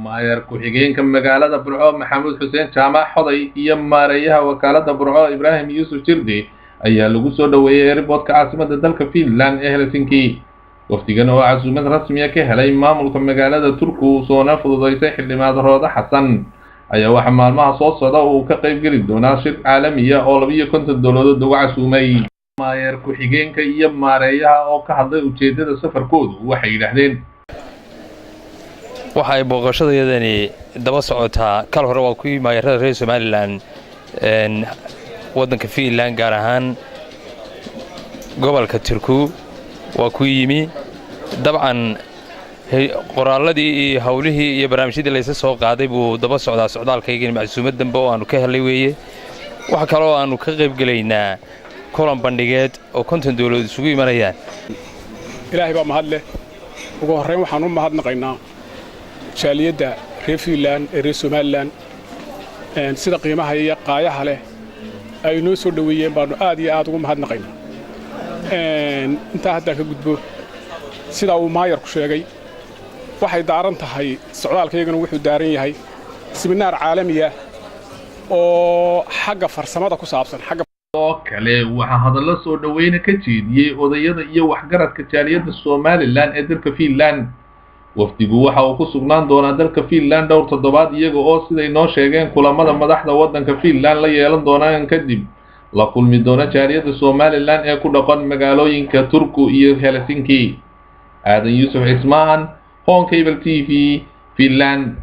maayar ku-xigeenka magaalada Burco Maxamuud Xuseen Jaamac Xoday iyo maareeyaha wakaalada Burco Ibraahim Yuusuf Jirdi ayaa lagu soo dhaweeyay airportka caasimada dalka Finland ee Helsinki. wafdigan oo casuumad rasmi ah ka helay maamulka magaalada Turku soona fududeysay xildhibaan Rooda Xasan ayaa waxa maalmaha soo socda uu ka qayb gali doonaa shir caalami ah oo 250 dawladood uga casuumay. maayar ku-xigeenka iyo maareeyaha oo ka hadlay ujeedada safarkoodu waxay yiraahdeen waxay booqashadayadani daba socotaa kal hore waa ku maayarada reer Somaliland wadanka Finland gaar ahaan gobolka Turku waa ku yimi dabcan qoraaladii iyo hawlihii iyo barnaamijyadii la soo qaaday buu daba socdaa socdaalkayga macsuumad dambe oo aanu ka helay weeye waxa kale oo aanu ka qayb galaynaa kulan bandhigeed oo konton dawladood isugu imanayaan. ilaahay baa mahad leh ugu horreyn waxaan u mahadnaqaynaa jaaliyadda reer Finland ee reer Somaliland sida qiimaha iyo qaayaha leh ay noo soo dhaweeyeen baanu aad iyo aad ugu mahadnaqaynaa. inta hadda ka gudbo sida uu maayarku sheegay waxay daaran tahay socdaalkaygana wuxuu daaran yahay siminaar caalami ah oo xagga farsamada ku saabsan oo kale waxa hadallo soo dhaweeyna ka jeediyay odayada iyo waxgaradka jaaliyadda Somaliland ee dalka Finland. wafdigu waxa uu ku sugnaan doonaa dalka Finland dhowr toddobaad iyaga oo siday noo sheegeen kulamada madaxda wadanka Finland la yeelan doonaan kadib la kulmi doona jaaliyadda Somaliland ee ku dhaqan magaalooyinka Turku iyo Helsinki. Aadan Yuusuf Ismaan, Home Cable TV, Finland.